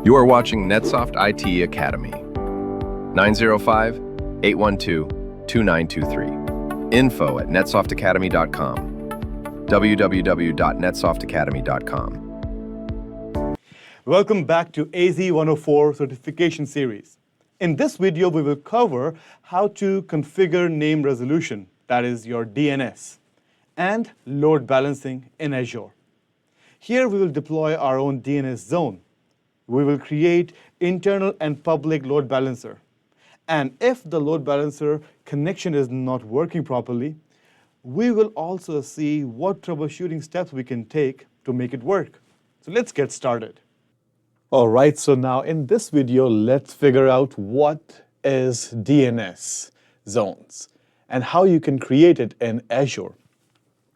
You are watching NetSoft IT Academy. 905-812-2923. info@netsoftacademy.com. www.netsoftacademy.com. Welcome back to AZ-104 certification series. In this video, we will cover how to configure name resolution, that is your DNS, and load balancing in Azure. Here we will deploy our own DNS zone. We will create internal and public load balancer. And if the load balancer connection is not working properly, we will also see what troubleshooting steps we can take to make it work. So let's get started. All right, so now in this video, let's figure out what is DNS zones and how you can create it in Azure.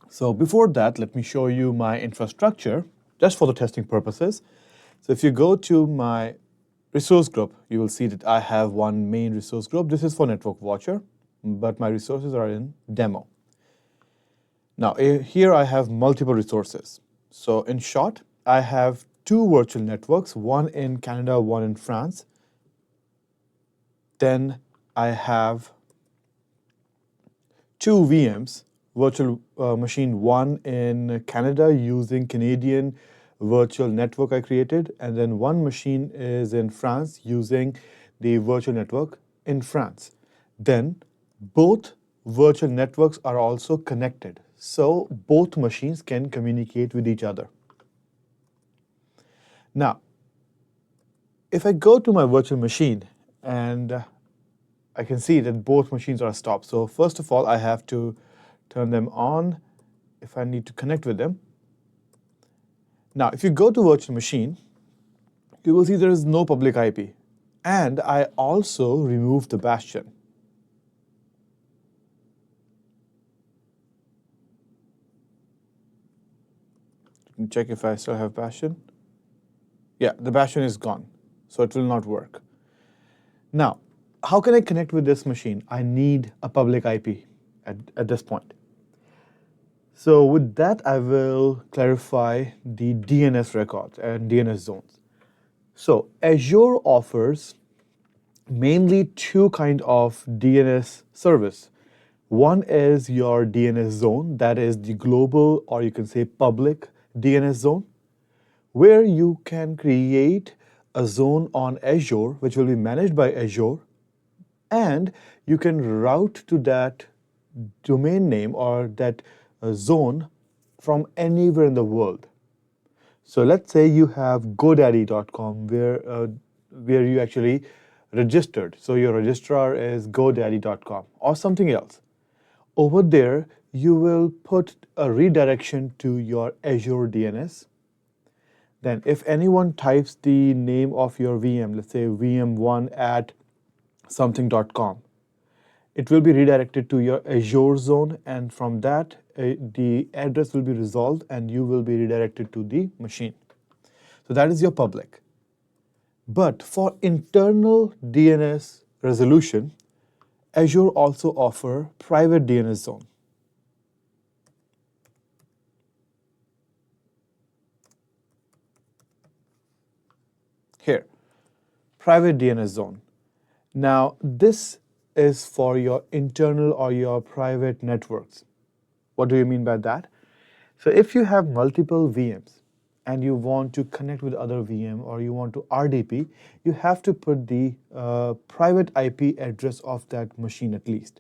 So before that, let me show you my infrastructure, just for the testing purposes. So if you go to my resource group, you will see that I have one main resource group. This is for Network Watcher, but my resources are in demo. Now here I have multiple resources. So in short, I have two virtual networks, one in Canada, one in France. Then I have two VMs, virtual machine, one in Canada using Canadian virtual network I created, and then one machine is in France using the virtual network in France. Then both virtual networks are also connected, so both machines can communicate with each other. Now, if I go to my virtual machine and I can see that both machines are stopped. So first of all, I have to turn them on if I need to connect with them. Now, if you go to virtual machine, you will see there is no public IP. And I also removed the bastion. Let me check if I still have bastion. Yeah, the bastion is gone, so it will not work. Now, how can I connect with this machine? I need a public IP at this point. So with that, I will clarify the DNS records and DNS zones. So Azure offers mainly two kinds of DNS service. One is your DNS zone, that is the global, or you can say public DNS zone, where you can create a zone on Azure, which will be managed by Azure, and you can route to that domain name or that zone from anywhere in the world. So let's say you have GoDaddy.com where you actually registered. So your registrar is GoDaddy.com or something else. Over there, you will put a redirection to your Azure DNS. Then if anyone types the name of your VM, let's say vm1@something.com, it will be redirected to your Azure zone, and from that, the address will be resolved and you will be redirected to the machine. So that is your public. But for internal DNS resolution, Azure also offers private DNS zone. Here, private DNS zone. Now, this is for your internal or your private networks. What do you mean by that? So if you have multiple VMs and you want to connect with other VM or you want to RDP, you have to put the private IP address of that machine at least.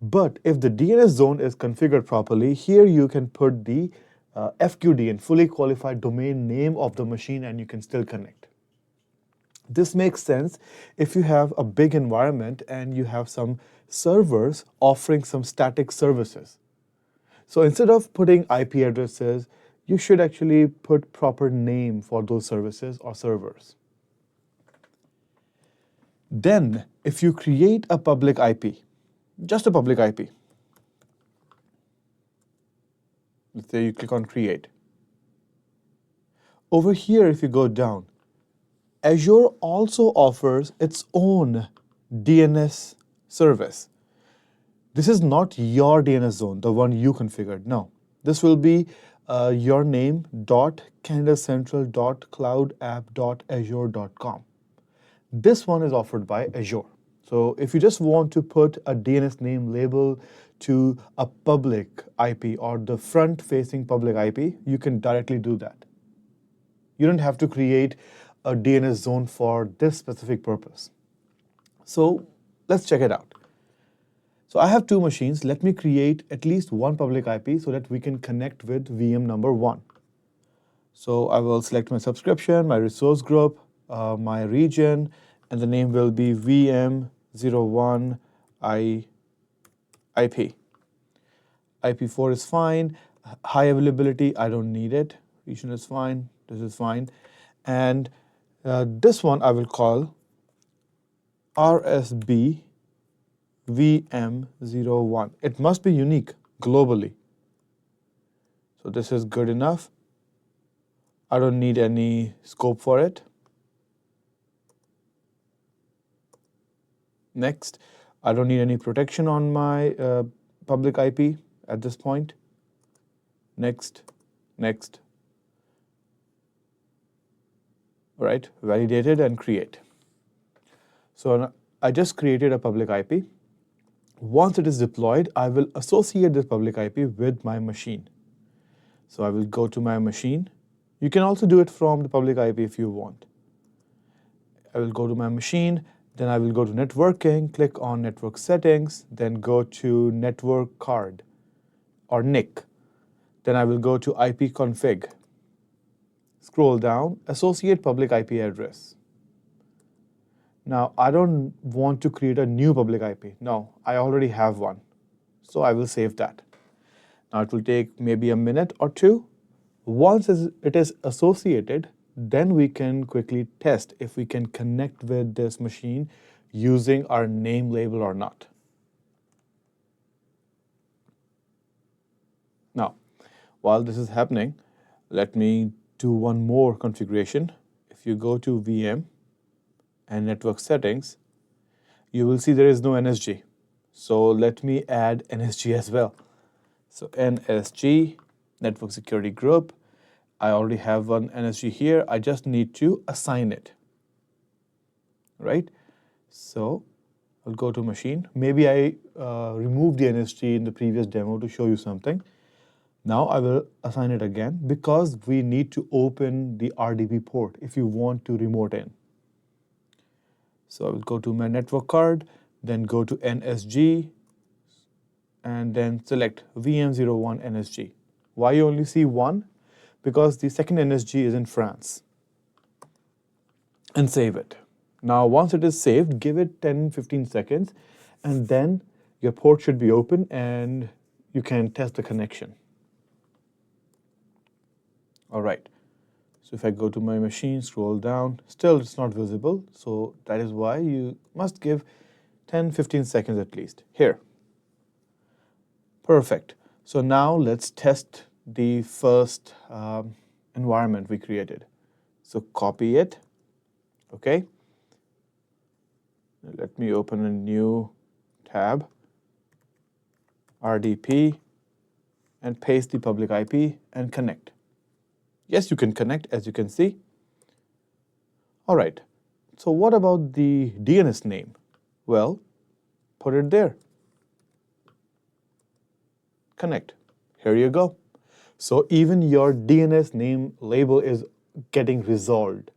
But if the DNS zone is configured properly, here you can put the FQDN, fully qualified domain name of the machine, and you can still connect. This makes sense if you have a big environment and you have some servers offering some static services. So instead of putting IP addresses, you should actually put proper name for those services or servers. Then, if you create a public IP, just a public IP, let's say you click on create. Over here, if you go down, Azure also offers its own DNS service. This is not your DNS zone, the one you configured. No, this will be your name dot canadacentral.cloudapp.azure.com. This one is offered by Azure. So if you just want to put a DNS name label to a public IP or the front-facing public IP, you can directly do that. You don't have to create a DNS zone for this specific purpose. So let's check it out. So I have two machines. Let me create at least one public IP so that we can connect with VM number 1. So I will select my subscription, my resource group, my region, and the name will be VM01 IP. IP4 is fine. High availability, I don't need it. Region is fine. This is fine. And this one I will call RSB VM01. It must be unique globally. So this is good enough. I don't need any scope for it. Next, I don't need any protection on my public IP at this point. Next, next. All right, validated and create. So I just created a public IP. Once it is deployed, I will associate this public IP with my machine. So I will go to my machine. You can also do it from the public IP if you want. I will go to my machine, then I will go to networking, click on network settings, then go to network card or NIC. Then I will go to IP config. Scroll down, associate public IP address. Now, I don't want to create a new public IP. No, I already have one. So I will save that. Now it will take maybe a minute or two. Once it is associated, then we can quickly test if we can connect with this machine using our name label or not. Now, while this is happening, let me do one more configuration. If you go to VM and network settings, you will see there is no NSG. So let me add NSG as well. So NSG, network security group. I already have one NSG here. I just need to assign it, right? So I'll go to machine. Maybe I removed the NSG in the previous demo to show you something. Now I will assign it again because we need to open the RDP port if you want to remote in. So I will go to my network card, then go to NSG, and then select VM01 NSG. Why you only see one? Because the second NSG is in France. And save it. Now, once it is saved, give it 10-15 seconds, and then your port should be open and you can test the connection. All right. So if I go to my machine, scroll down, still it's not visible. So that is why you must give 10-15 seconds at least. Here. Perfect. So now let's test the first environment we created. So copy it. Okay. Let me open a new tab, RDP, and paste the public IP and connect. Yes, you can connect, as you can see. All right. So what about the DNS name? Well, put it there. Connect. Here you go. So even your DNS name label is getting resolved.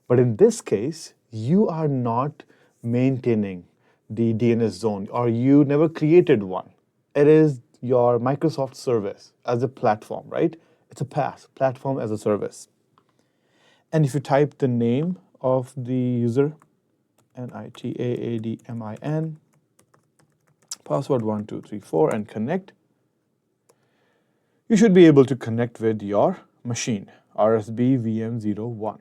But in this case, you are not maintaining the DNS zone, or you never created one. It is your Microsoft service as a platform, right? It's a PaaS, platform as a service. And if you type the name of the user, NITAADMIN, password 1234, and connect, you should be able to connect with your machine, RSB VM01.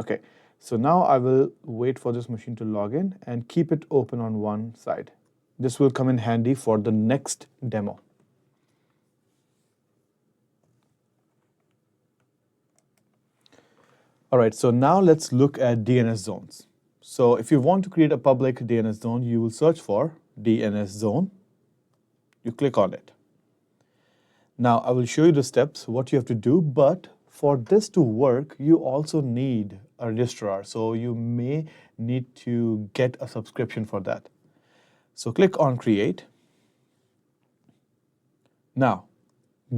Okay, so now I will wait for this machine to log in and keep it open on one side. This will come in handy for the next demo. All right, so now let's look at DNS zones. So if you want to create a public DNS zone, you will search for DNS zone. You click on it. Now, I will show you the steps, what you have to do, but for this to work, you also need a registrar. So you may need to get a subscription for that. So click on Create. Now,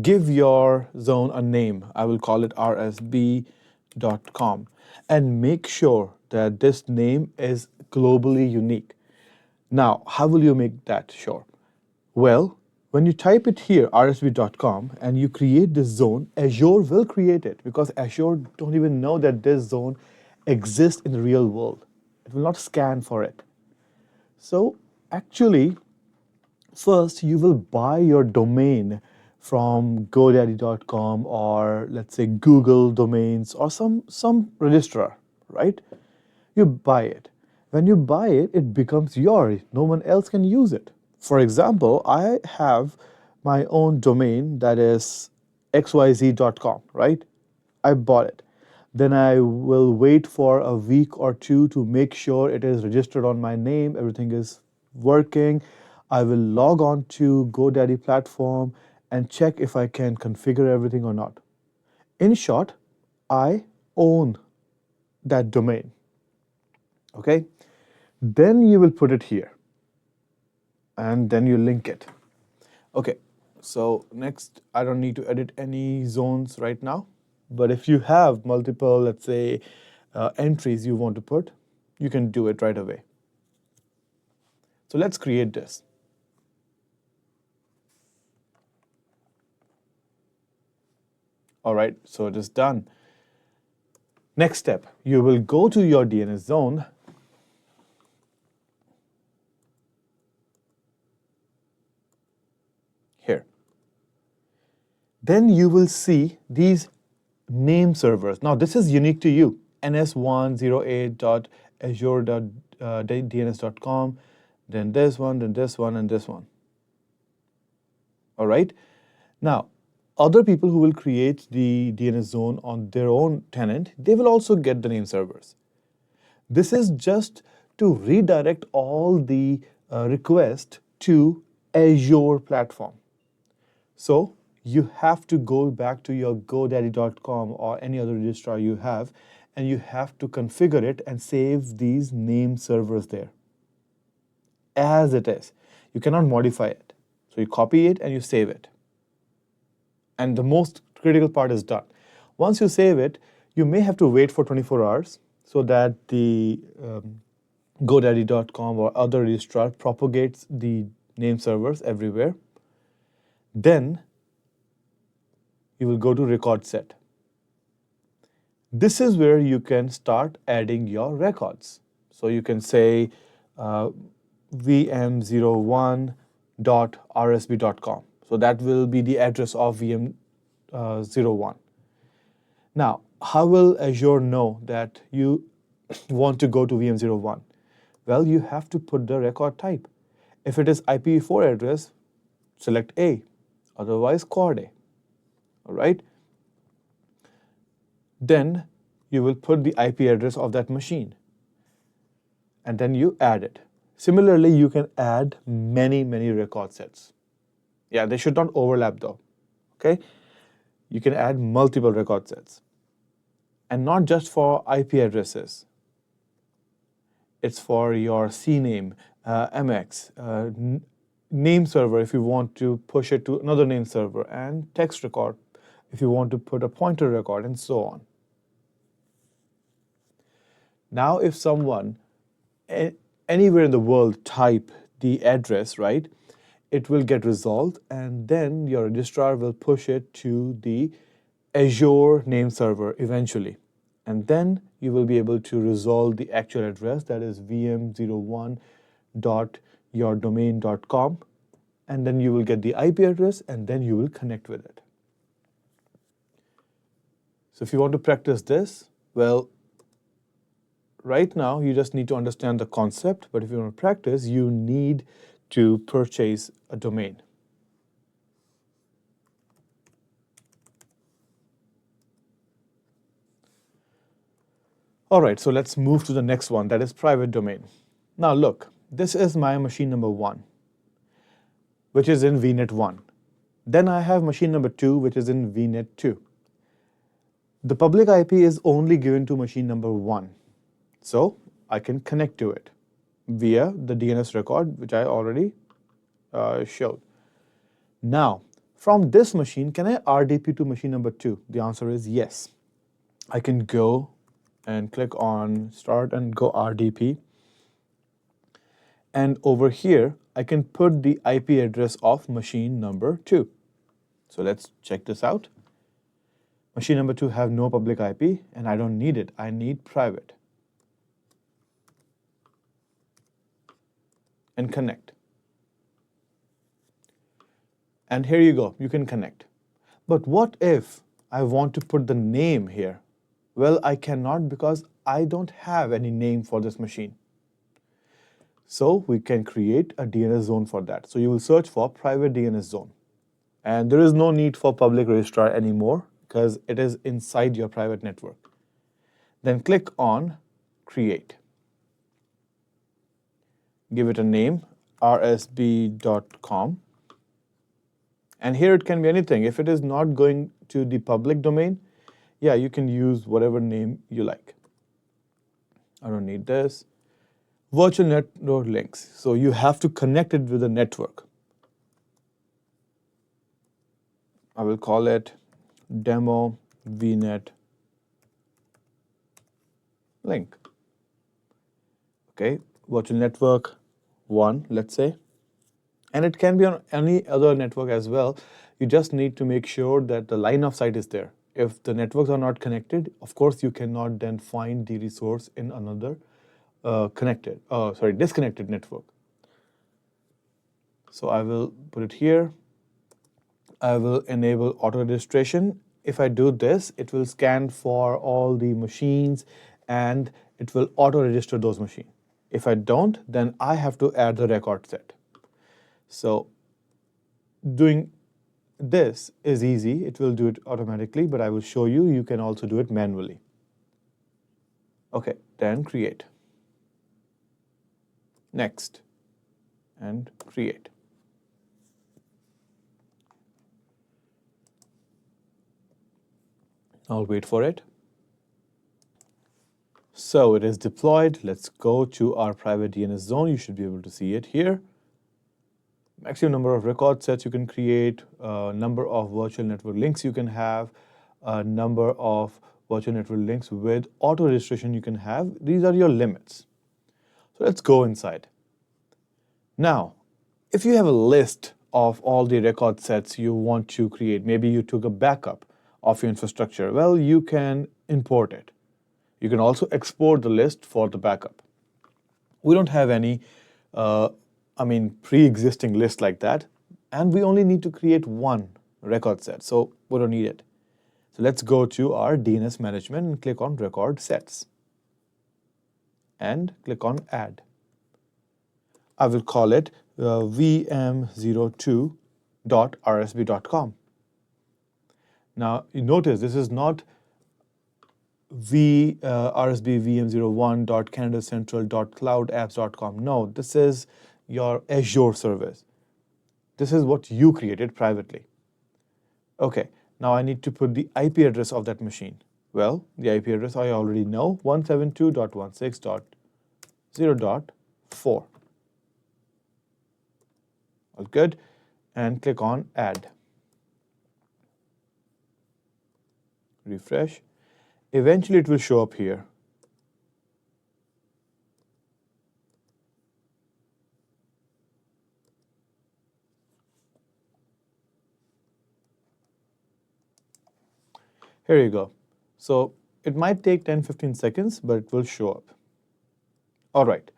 give your zone a name. I will call it rsb.com, and make sure that this name is globally unique. Now, how will you make that sure? Well, when you type it here, rsb.com, and you create this zone, Azure will create it, because Azure don't even know that this zone exists in the real world. It will not scan for it. So actually, first you will buy your domain from GoDaddy.com, or let's say Google Domains, or some registrar, right? You buy it. When you buy it, it becomes yours. No one else can use it. For example, I have my own domain that is xyz.com, right? I bought it. Then I will wait for a week or two to make sure it is registered on my name, everything is working. I will log on to GoDaddy platform and check if I can configure everything or not. In short, I own that domain. Okay? Then you will put it here, and then you link it. Okay, so next, I don't need to edit any zones right now, but if you have multiple, let's say, entries you want to put, you can do it right away. So let's create this. All right, so it is done. Next step, you will go to your DNS zone. Here. Then you will see these name servers. Now this is unique to you, ns108.azure.dns.com, then this one, then this one, and this one. All right. Now, other people who will create the DNS zone on their own tenant, they will also get the name servers. This is just to redirect all the requests to Azure platform. So you have to go back to your GoDaddy.com or any other registrar you have, and you have to configure it and save these name servers there as it is. You cannot modify it. So you copy it and you save it. And the most critical part is done. Once you save it, you may have to wait for 24 hours so that the GoDaddy.com or other registrar propagates the name servers everywhere. Then you will go to record set. This is where you can start adding your records. So you can say vm01.rsb.com. So that will be the address of VM01. Now, how will Azure know that you want to go to VM01? Well, you have to put the record type. If it is IPv4 address, select A, otherwise quad A. All right? Then you will put the IP address of that machine, and then you add it. Similarly, you can add many record sets. Yeah, they should not overlap though. Okay? You can add multiple record sets. And not just for IP addresses. It's for your CNAME, MX, name server if you want to push it to another name server, and text record if you want to put a pointer record, and so on. Now, if someone anywhere in the world type the address, right, it will get resolved, and then your registrar will push it to the Azure name server eventually. And then you will be able to resolve the actual address, that is vm01.yourdomain.com, and then you will get the IP address, and then you will connect with it. So if you want to practice this, well, right now you just need to understand the concept, but if you want to practice, you need to purchase a domain. All right, so let's move to the next one, that is private domain. Now look, this is my machine number 1, which is in VNet 1. Then I have machine number 2, which is in VNet 2. The public IP is only given to machine number 1. So I can connect to it via the DNS record, which I already showed. Now, from this machine, can I RDP to machine number 2? The answer is yes. I can go and click on Start and go RDP. And over here, I can put the IP address of machine number 2. So let's check this out. Machine number 2 have no public IP, and I don't need it. I need private. And connect. And here you go, you can connect. But what if I want to put the name here? Well, I cannot because I don't have any name for this machine. So we can create a DNS zone for that. So you will search for private DNS zone. And there is no need for public registrar anymore because it is inside your private network. Then click on Create. Give it a name, rsb.com. And here it can be anything. If it is not going to the public domain, yeah, you can use whatever name you like. I don't need this. Virtual network links. So you have to connect it with a network. I will call it demo vnet link. Okay, virtual network 1, let's say. And it can be on any other network as well. You just need to make sure that the line of sight is there. If the networks are not connected, of course, you cannot then find the resource in another disconnected network. So I will put it here. I will enable auto registration. If I do this, it will scan for all the machines and it will auto register those machines. If I don't, then I have to add the record set. So doing this is easy. It will do it automatically, but I will show you, you can also do it manually. Okay, then create. Next, and create. I'll wait for it. So it is deployed. Let's go to our private DNS zone. You should be able to see it here. Maximum number of record sets you can create, number of virtual network links you can have, number of virtual network links with auto registration you can have. These are your limits. So let's go inside. Now, if you have a list of all the record sets you want to create, maybe you took a backup of your infrastructure, well, you can import it. You can also export the list for the backup. We don't have any pre-existing list like that, and we only need to create one record set, so we don't need it. So let's go to our DNS management and click on record sets and click on add. I will call it vm02.rsb.com. Now you notice this is not rsb vm01.canadacentral.cloudapps.com. No, this is your Azure service. This is what you created privately. Okay, now I need to put the IP address of that machine. Well, the IP address I already know, 172.16.0.4. All good, and click on add. Refresh. Eventually it will show up here. Here you go. So it might take 10-15 seconds, but it will show up. All right.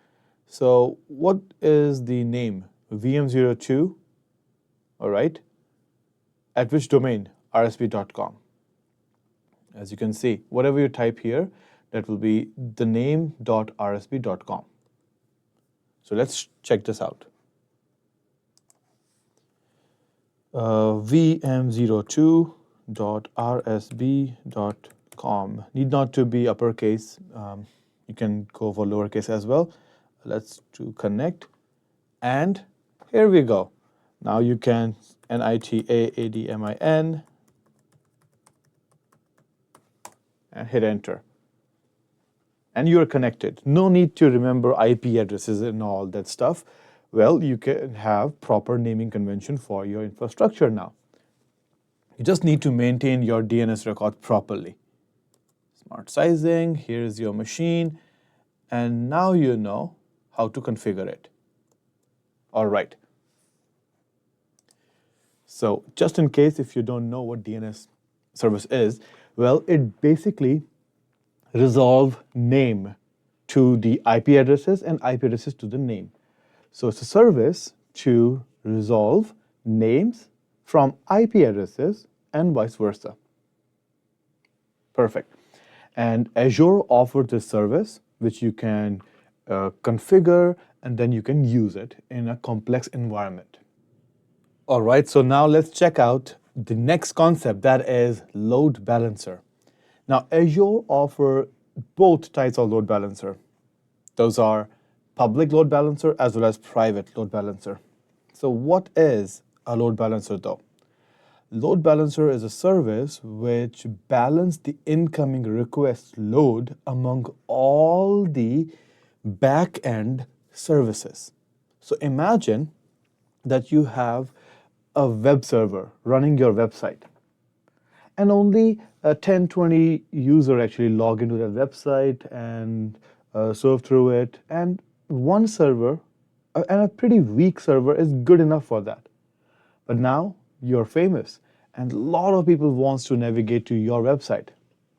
So what is the name? VM02. All right. At which domain? rsb.com. As you can see, whatever you type here, that will be the name.rsb.com. So let's check this out. vm02.rsb.com. Need not to be uppercase. You can go for lowercase as well. Let's do connect. And here we go. Now you can NITAADMIN and hit enter. And you're connected. No need to remember IP addresses and all that stuff. Well, you can have proper naming convention for your infrastructure now. You just need to maintain your DNS record properly. Smart sizing, here's your machine, and now you know how to configure it. All right. So just in case if you don't know what DNS service is, well, it basically resolve name to the IP addresses and IP addresses to the name. So it's a service to resolve names from IP addresses and vice versa. Perfect. And Azure offers this service, which you can configure, and then you can use it in a complex environment. All right, so now let's check out the next concept, that is load balancer. Now, Azure offers both types of load balancer. Those are public load balancer as well as private load balancer. So what is a load balancer though? Load balancer is a service which balances the incoming request load among all the back-end services. So imagine that you have a web server running your website, and only 10, 20 users actually log into that website and surf through it, and one server, and a pretty weak server, is good enough for that. But now you're famous, and a lot of people wants to navigate to your website.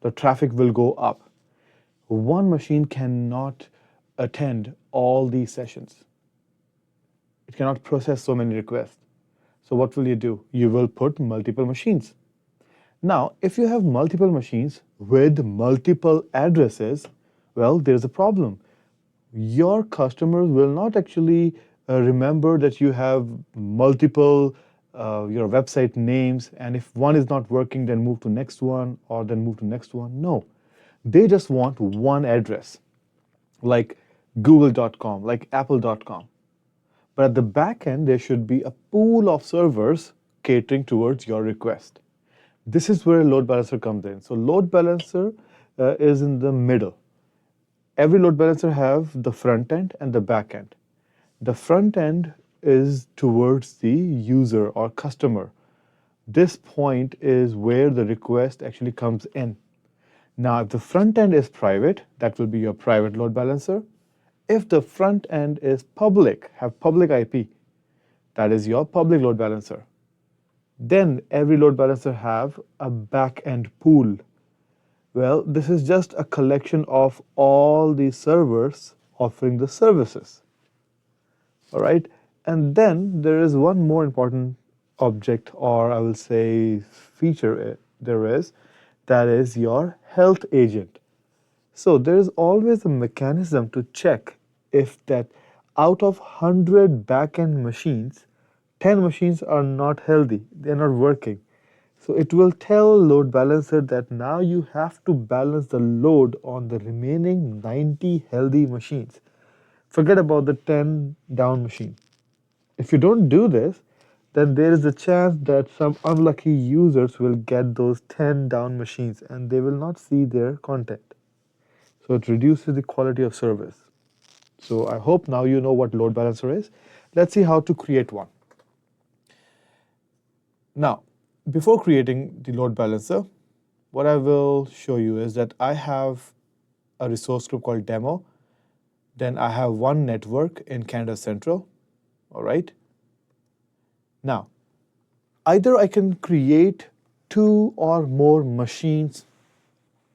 The traffic will go up. One machine cannot attend all these sessions. It cannot process so many requests. So what will you do? You will put multiple machines. Now, if you have multiple machines with multiple addresses, well, there's a problem. Your customers will not actually remember that you have multiple your website names, and if one is not working, then move to next one, or then move to next one. No, they just want one address, like google.com, like apple.com. But at the back end, there should be a pool of servers catering towards your request. This is where load balancer comes in. So load balancer is in the middle. Every load balancer have the front end and the back end. The front end is towards the user or customer. This point is where the request actually comes in. Now, if the front end is private, that will be your private load balancer. If the front end is public, have public IP, that is your public load balancer. Then every load balancer have a back-end pool. Well, this is just a collection of all these servers offering the services. All right, and then there is one more important object, or I will say feature there is, that is your health agent. So there is always a mechanism to check if that out of 100 back-end machines, 10 machines are not healthy, they're not working. So it will tell load balancer that now you have to balance the load on the remaining 90 healthy machines. Forget about the 10 down machine. If you don't do this, then there is a chance that some unlucky users will get those 10 down machines and they will not see their content. So it reduces the quality of service. So I hope now you know what load balancer is. Let's see how to create one. Now, before creating the load balancer, what I will show you is that I have a resource group called demo. Then I have one network in Canada Central. All right. Now, either I can create 2 or more machines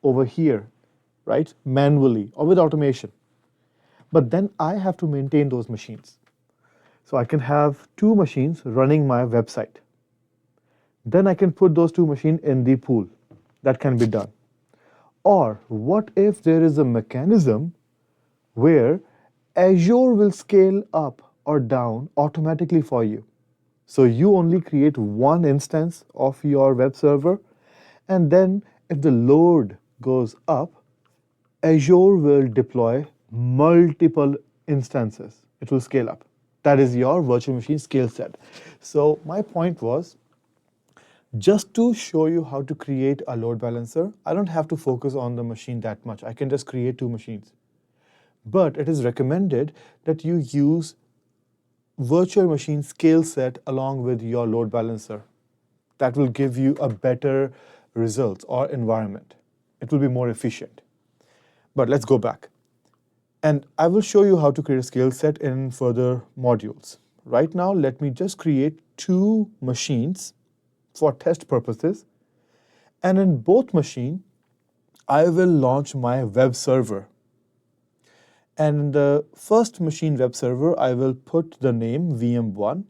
over here, right, manually or with automation. But then I have to maintain those machines. So I can have 2 machines running my website. Then I can put those 2 machines in the pool. That can be done. Or what if there is a mechanism where Azure will scale up or down automatically for you? So you only create one instance of your web server, and then if the load goes up, Azure will deploy multiple instances. It will scale up. That is your virtual machine skill set. So my point was, just to show you how to create a load balancer, I don't have to focus on the machine that much. I can just create 2 machines. But it is recommended that you use virtual machine scale set along with your load balancer. That will give you a better results or environment. It will be more efficient. But let's go back. And I will show you how to create a scale set in further modules. Right now, let me just create 2 machines for test purposes. And in both machines, I will launch my web server. And in the first machine web server, I will put the name VM1.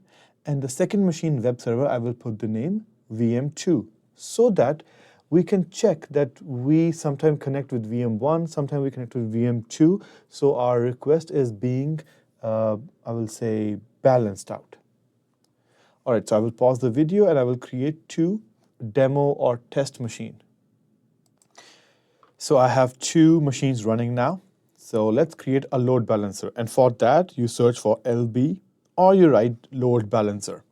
And the second machine web server, I will put the name VM2, so that we can check that we sometimes connect with VM1, sometimes we connect with VM2, so our request is being, I will say, balanced out. All right, so I will pause the video and I will create 2 demo or test machine. So I have 2 machines running now. So let's create a load balancer. And for that, you search for LB or you write load balancer.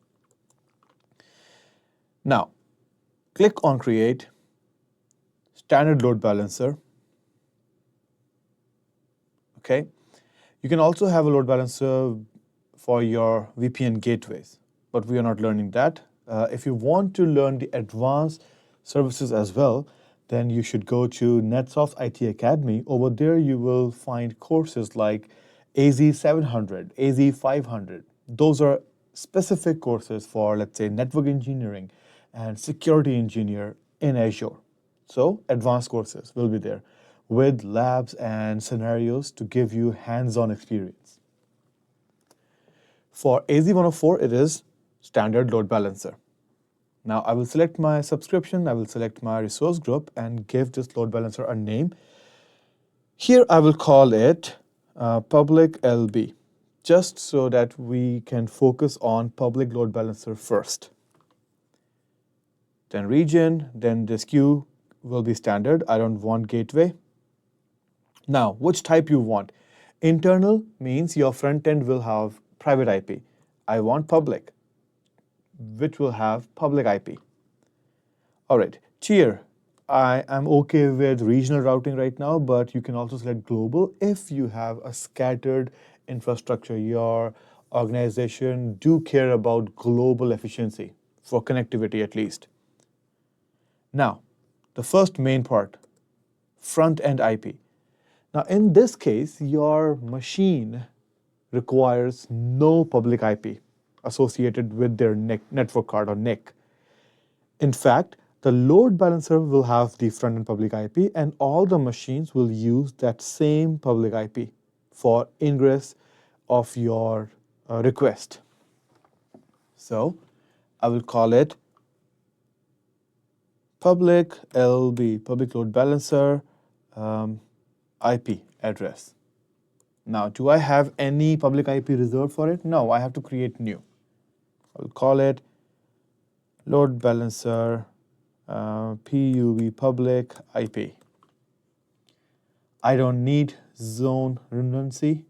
Now, click on create, standard load balancer. Okay. You can also have a load balancer for your VPN gateways, but we are not learning that. If you want to learn the advanced services as well, then you should go to NetSoft IT Academy. Over there, you will find courses like AZ-700, AZ-500. Those are specific courses for, let's say, network engineering and security engineer in Azure. So advanced courses will be there with labs and scenarios to give you hands-on experience. For AZ-104, it is standard load balancer. Now I will select my subscription, I will select my resource group and give this load balancer a name. Here I will call it public LB, just so that we can focus on public load balancer first. Then region, then this queue will be standard. I don't want gateway. Now, which type you want? Internal means your front end will have private IP. I want public, which will have public IP. All right, tier. I am okay with regional routing right now, but you can also select global if you have a scattered infrastructure. Your organization do care about global efficiency for connectivity at least. Now, the first main part, front-end IP. Now, in this case, your machine requires no public IP associated with their network card or NIC. In fact, the load balancer will have the front-end public IP, and all the machines will use that same public IP for ingress of your request. So, I will call it public LB, public load balancer IP address. Now, do I have any public IP reserved for it? No, I have to create new. I'll call it load balancer PUB public IP. I don't need zone redundancy.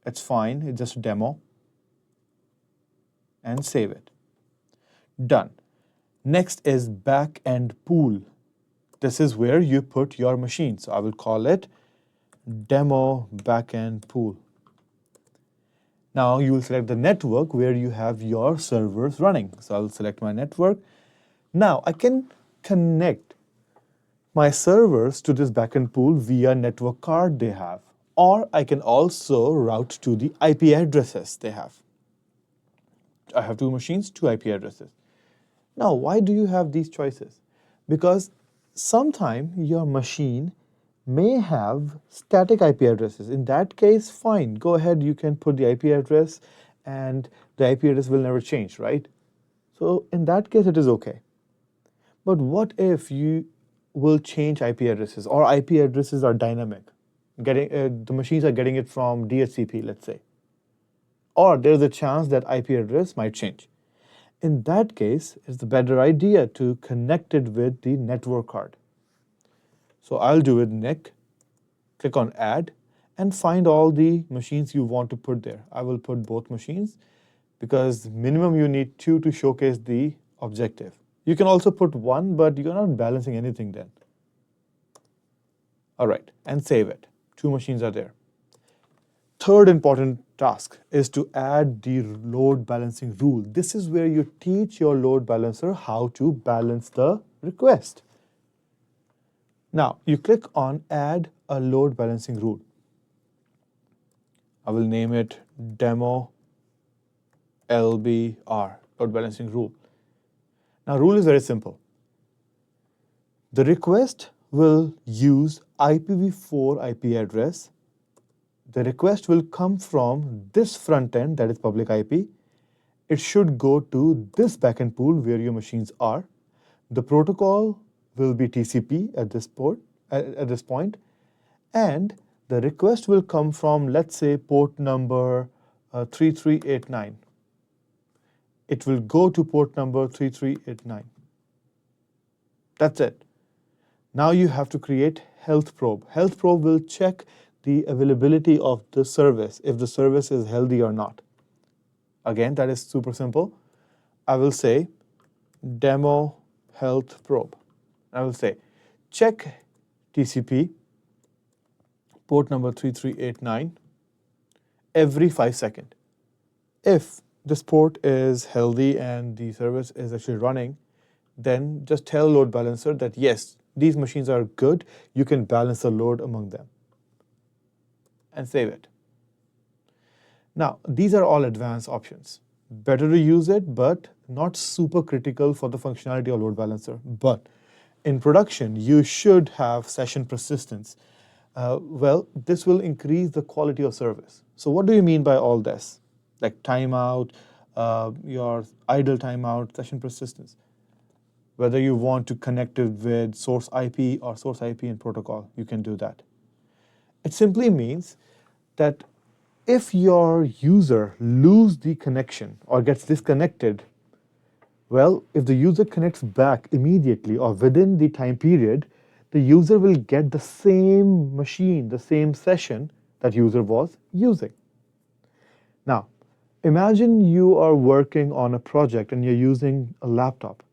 It's fine, it's just a demo. And save it. Done. Next is backend pool. This is where you put your machine. So I will call it demo backend pool. Now you will select the network where you have your servers running. So I'll select my network. Now I can connect my servers to this backend pool via network card they have, or I can also route to the IP addresses they have. I have 2 machines, 2 IP addresses. Now, why do you have these choices? Because sometime your machine may have static IP addresses. In that case, fine, go ahead, you can put the IP address and the IP address will never change, right? So in that case, it is okay. But what if you will change IP addresses, or IP addresses are dynamic? The machines are getting it from DHCP, let's say. Or there's a chance that IP address might change. In that case, it's the better idea to connect it with the network card. So I'll do it NIC, click on add, and find all the machines you want to put there. I will put both machines because minimum you need 2 to showcase the objective. You can also put 1, but you're not balancing anything then. All right, and save it. 2 machines are there. Third important task is to add the load balancing rule. This is where you teach your load balancer how to balance the request. Now, you click on Add a Load Balancing Rule. I will name it Demo LBR, Load Balancing Rule. Now, rule is very simple. The request will use IPv4 IP address. The request will come from this front end, that is public IP. It should go to this backend pool where your machines are. The protocol will be TCP at this point, and the request will come from, let's say, port number 3389. It will go to port number 3389. That's it. Now you have to create health probe. Health probe will check the availability of the service, if the service is healthy or not. Again, that is super simple. I will say demo health probe. I will say check TCP port number 3389 every 5 seconds. If this port is healthy and the service is actually running, then just tell load balancer that yes, these machines are good, you can balance the load among them. And save it. Now, these are all advanced options. Better to use it, but not super critical for the functionality of load balancer. But in production, you should have session persistence. Well, this will increase the quality of service. So what do you mean by all this? Like timeout, your idle timeout, session persistence. Whether you want to connect it with source IP or source IP and protocol, you can do that. It simply means that if your user loses the connection or gets disconnected, well, if the user connects back immediately or within the time period, the user will get the same machine, the same session that user was using. Now, imagine you are working on a project and you're using a laptop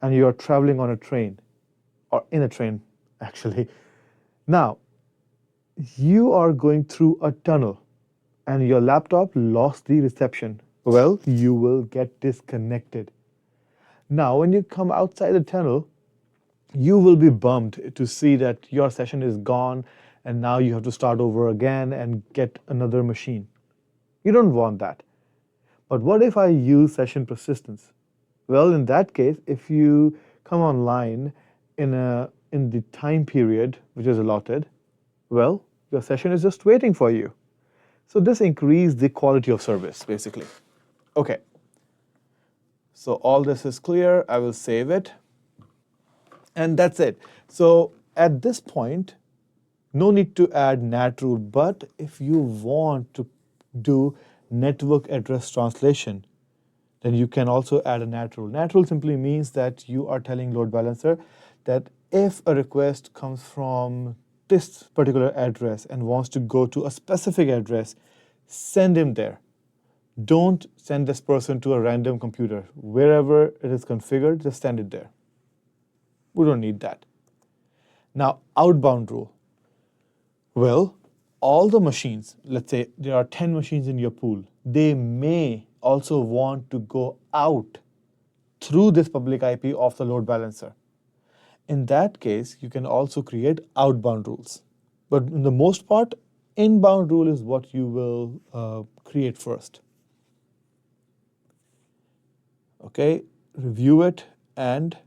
and you're traveling on a train, or in a train, actually. Now, you are going through a tunnel and your laptop lost the reception. Well, you will get disconnected. Now, when you come outside the tunnel, you will be bummed to see that your session is gone and now you have to start over again and get another machine. You don't want that. But what if I use session persistence? Well, in that case, if you come online in the time period which is allotted, well, your session is just waiting for you. So this increases the quality of service, basically. Okay. So all this is clear. I will save it. And that's it. So at this point, no need to add NAT rule. But if you want to do network address translation, then you can also add a NAT rule. NAT rule simply means that you are telling load balancer that if a request comes from this particular address and wants to go to a specific address, send him there. Don't send this person to a random computer. Wherever it is configured, just send it there. We don't need that. Now, outbound rule. Well, all the machines, let's say there are 10 machines in your pool, they may also want to go out through this public IP of the load balancer. In that case, you can also create outbound rules. But in the most part, inbound rule is what you will create first. Okay, review it and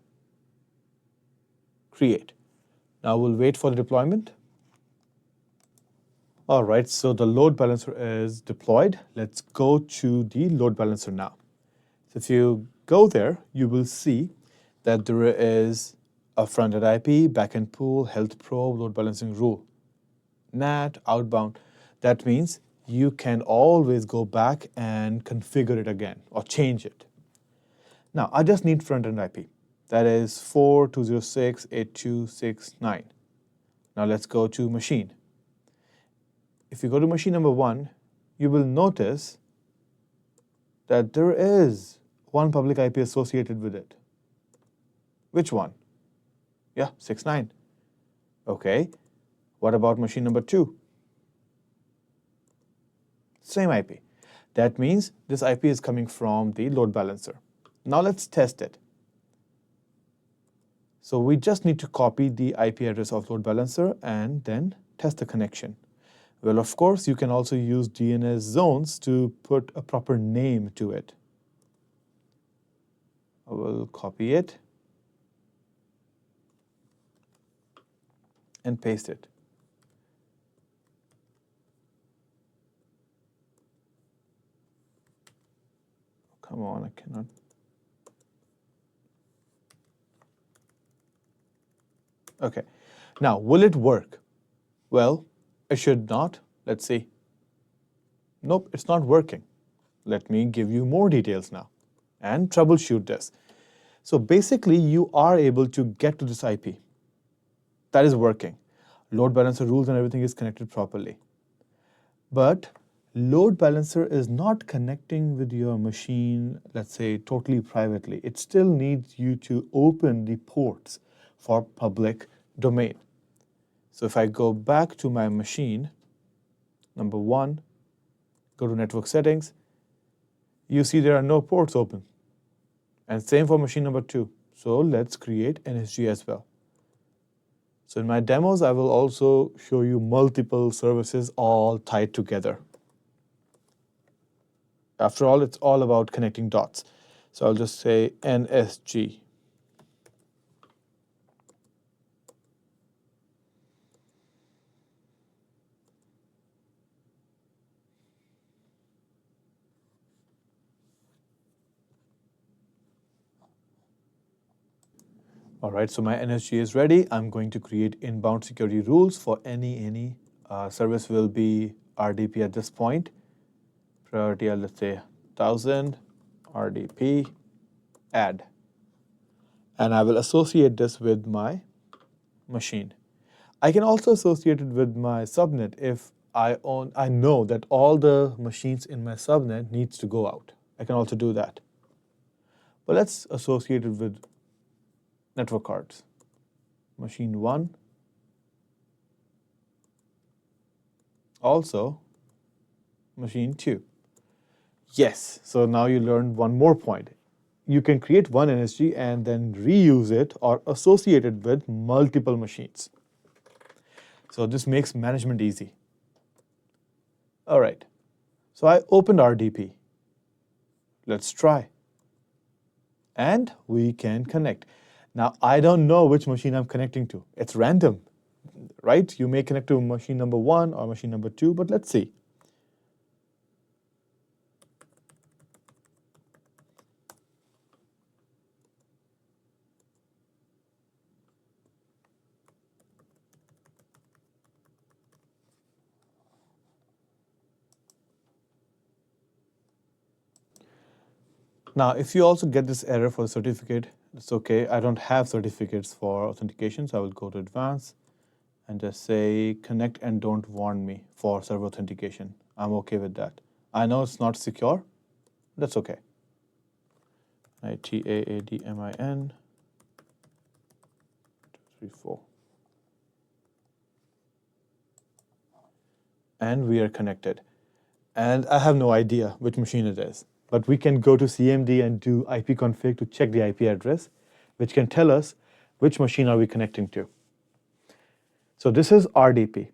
create. Now we'll wait for the deployment. All right, so the load balancer is deployed. Let's go to the load balancer now. So if you go there, you will see that there is a front-end IP, backend pool, health probe, load balancing rule. NAT, outbound. That means you can always go back and configure it again or change it. Now, I just need front-end IP. That is 4.206.8269. Now let's go to machine. if you go to machine number 1, you will notice that there is one public IP associated with it. Which one? Yeah, 6.9. Okay, what about machine number 2? Same IP. That means this IP is coming from the load balancer. Now let's test it. So we just need to copy the IP address of load balancer and then test the connection. Well, of course, you can also use DNS zones to put a proper name to it. I will copy it and paste it. Come on, I cannot. Okay, now will it work? Well, it should not. Let's see. Nope, it's not working. Let me give you more details now and troubleshoot this. So basically, you are able to get to this IP. That is working. Load balancer rules and everything is connected properly. But load balancer is not connecting with your machine, let's say, totally privately. It still needs you to open the ports for public domain. So if I go back to my machine, number 1, go to network settings, you see there are no ports open. And same for machine number 2. So let's create NSG as well. So in my demos, I will also show you multiple services all tied together. After all, it's all about connecting dots. So I'll just say NSG. All right, so my NSG is ready. I'm going to create inbound security rules for any service will be RDP at this point. Priority, let's say 1000, RDP, add. And I will associate this with my machine. I can also associate it with my subnet if I know that all the machines in my subnet needs to go out. I can also do that. But let's associate it with network cards. Machine 1. Also, machine 2. Yes, so now you learned one more point. You can create one NSG and then reuse it or associate it with multiple machines. So this makes management easy. All right, so I opened RDP. Let's try. And we can connect. Now, I don't know which machine I'm connecting to. It's random, right? You may connect to machine number 1 or machine number 2, but let's see. Now, if you also get this error for the certificate, it's okay. I don't have certificates for authentication, so I will go to advanced and just say connect and don't warn me for server authentication. I'm okay with that. I know it's not secure. That's okay. ITAADMIN 234. And we are connected. And I have no idea which machine it is. But we can go to CMD and do ipconfig to check the IP address, which can tell us which machine are we connecting to. So this is RDP.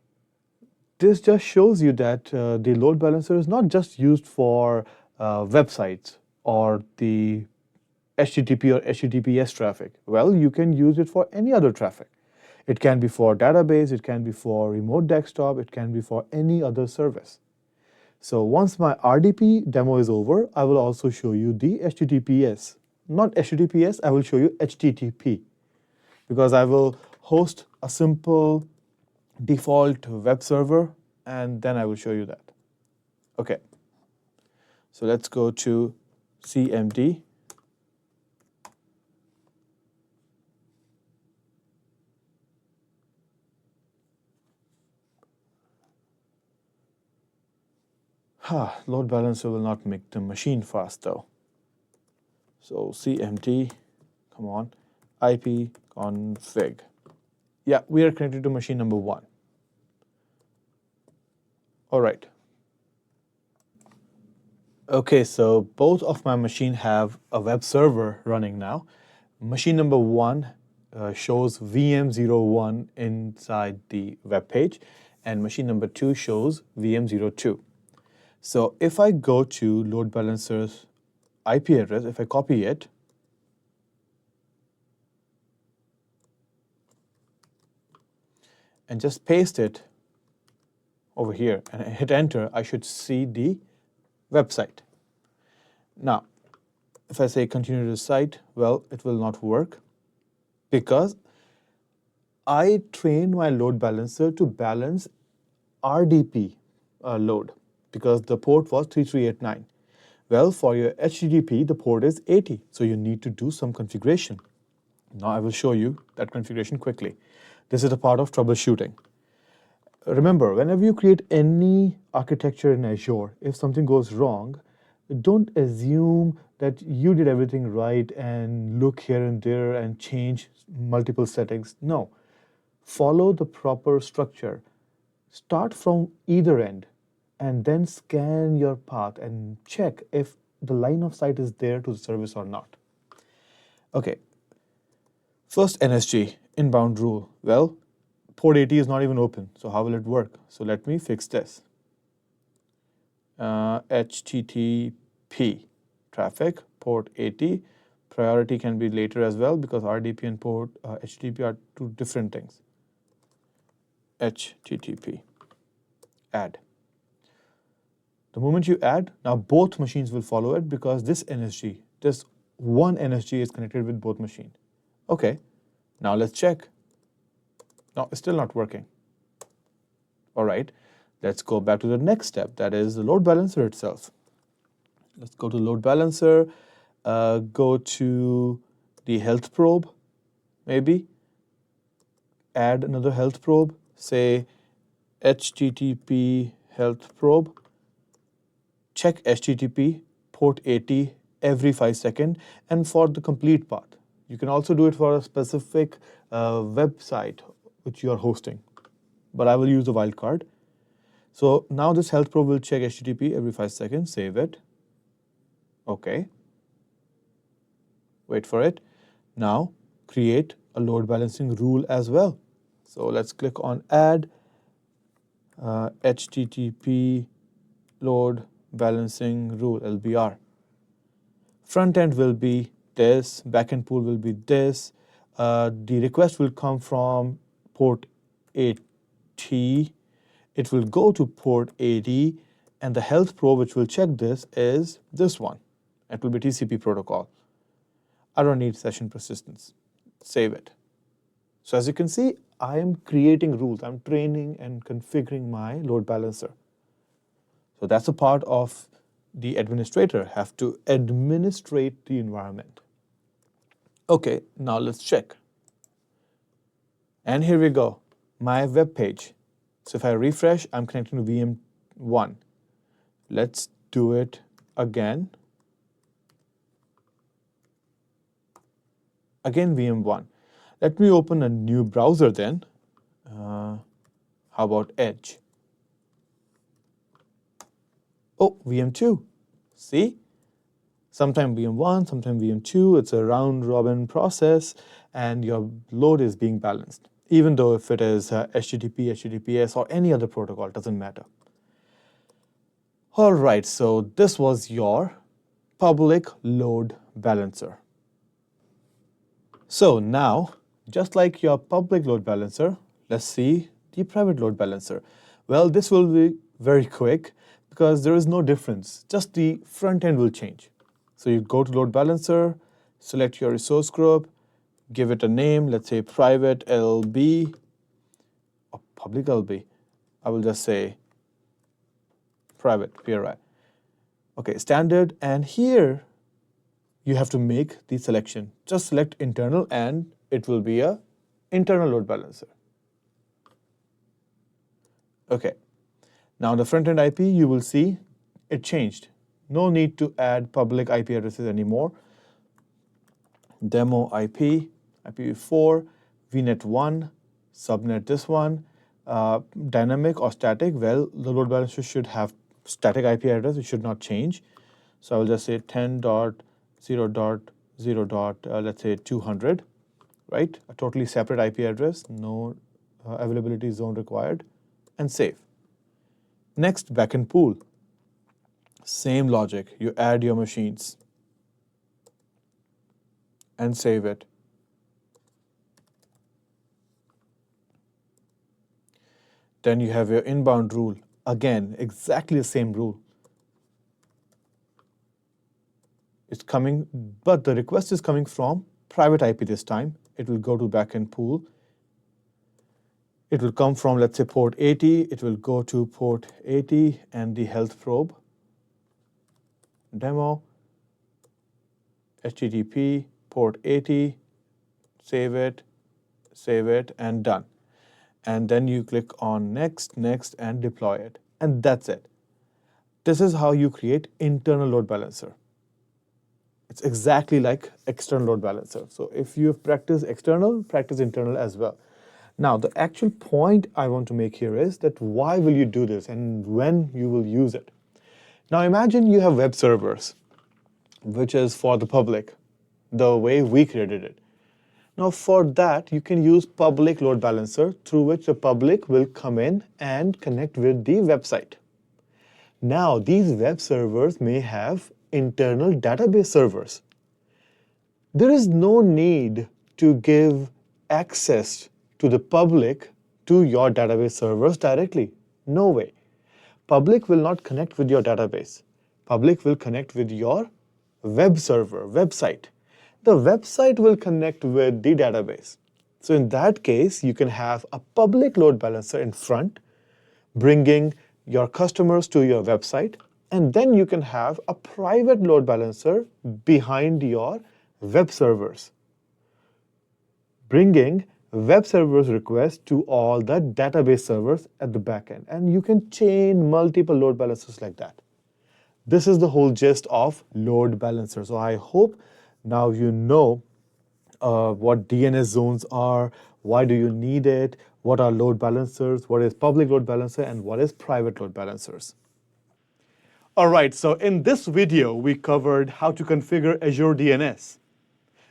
This just shows you that the load balancer is not just used for websites or the HTTP or HTTPS traffic. Well, you can use it for any other traffic. It can be for database, it can be for remote desktop, it can be for any other service. So once my RDP demo is over, I will also show you the HTTPS. Not HTTPS, I will show you HTTP, because I will host a simple default web server, and then I will show you that. Okay, so let's go to CMD. Load balancer will not make the machine fast though. So cmd, come on, IP config. Yeah, we are connected to machine number 1. All right. Okay, so both of my machine have a web server running now. Machine number 1 shows VM01 inside the web page, and machine number 2 shows VM02. So if I go to load balancer's IP address, if I copy it, and just paste it over here and hit enter, I should see the website. Now, if I say continue to the site, well, it will not work because I trained my load balancer to balance RDP load because the port was 3389. Well, for your HTTP, the port is 80, so you need to do some configuration. Now I will show you that configuration quickly. This is a part of troubleshooting. Remember, whenever you create any architecture in Azure, if something goes wrong, don't assume that you did everything right and look here and there and change multiple settings. No. Follow the proper structure. Start from either end and then scan your path and check if the line of sight is there to the service or not. Okay. First, NSG, inbound rule. Well, port 80 is not even open, so how will it work? So let me fix this. HTTP traffic, port 80. Priority can be later as well because RDP and port HTTP are two different things. HTTP, add. The moment you add, now both machines will follow it because this NSG, this one NSG is connected with both machines. Okay, now let's check. No, it's still not working. All right, let's go back to the next step, that is the load balancer itself. Let's go to load balancer, go to the health probe, maybe. Add another health probe, say HTTP health probe. Check HTTP port 80 every 5 seconds and for the complete path. You can also do it for a specific website which you are hosting, but I will use the wildcard. So now this health probe will check HTTP every 5 seconds, save it. Okay. Wait for it. Now create a load balancing rule as well. So let's click on add HTTP load balancing rule, LBR. Front end will be this, backend pool will be this. The request will come from port 80. It will go to port 80, and the health probe which will check this is this one. It will be TCP protocol. I don't need session persistence. Save it. So as you can see, I am creating rules. I'm training and configuring my load balancer. So that's a part of the administrator, have to administrate the environment. Okay, now let's check. And here we go, my web page. So if I refresh, I'm connecting to VM1. Let's do it again. Again, VM1. Let me open a new browser then. How about Edge? Oh, VM2. See? Sometime VM1, sometime VM2. It's a round robin process and your load is being balanced. Even though if it is HTTP, HTTPS or any other protocol, it doesn't matter. All right, so this was your public load balancer. So now, just like your public load balancer, let's see the private load balancer. Well, this will be very quick because there is no difference, just the front end will change. So you go to load balancer, select your resource group, give it a name, let's say private LB or public LB. I will just say private PRI. Okay, standard, and here you have to make the selection. Just select internal and it will be a internal load balancer. Okay, now the front end IP you will see it changed. No need to add public IP addresses anymore. Demo IP, IPv4, VNet1, subnet this one, dynamic or static. Well, the load balancer should have static IP address. It should not change. So I will just say 10.0.0. Let's say 200, right? A totally separate IP address, no availability zone required, and save. Next, backend pool. Same logic. You add your machines and save it. Then you have your inbound rule. Again, exactly the same rule. It's coming, but the request is coming from private IP this time. It will go to backend pool. It will come from, let's say, port 80. It will go to port 80 and the health probe. Demo, HTTP, port 80, save it, and done. And then you click on next, next, and deploy it. And that's it. This is how you create internal load balancer. It's exactly like external load balancer. So if you have practiced external, practice internal as well. Now, the actual point I want to make here is that why will you do this and when you will use it? Now, imagine you have web servers, which is for the public, the way we created it. Now, for that, you can use public load balancer through which the public will come in and connect with the website. Now, these web servers may have internal database servers. There is no need to give access to the public to your database servers directly. No way. Public will not connect with your database. Public will connect with your web server, website. The website will connect with the database. So in that case, you can have a public load balancer in front, bringing your customers to your website, and then you can have a private load balancer behind your web servers, bringing web servers requests to all the database servers at the back end. And you can chain multiple load balancers like that. This is the whole gist of load balancer. So I hope now you know what DNS zones are, why do you need it, what are load balancers, what is public load balancer, and what is private load balancers. All right, so in this video, we covered how to configure Azure DNS.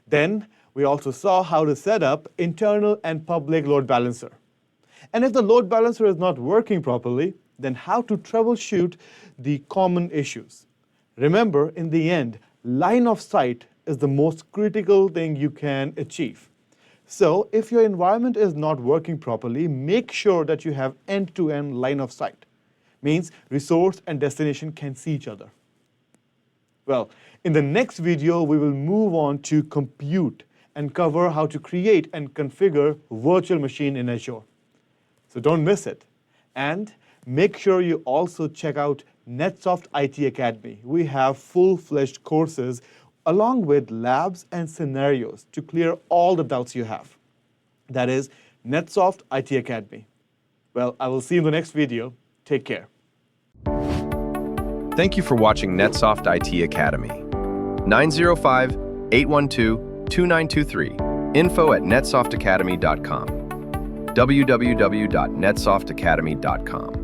Then we also saw how to set up internal and public load balancer. And if the load balancer is not working properly, then how to troubleshoot the common issues. Remember, in the end, line of sight is the most critical thing you can achieve. So if your environment is not working properly, make sure that you have end-to-end line of sight. Means resource and destination can see each other. Well, in the next video, we will move on to compute and cover how to create and configure virtual machine in Azure. So don't miss it. And make sure you also check out NetSoft IT Academy. We have full-fledged courses along with labs and scenarios to clear all the doubts you have. That is NetSoft IT Academy. Well, I will see you in the next video. Take care. Thank you for watching NetSoft IT Academy. 905-812-2923. info@netsoftakademy.com. www.netsoftacademy.com.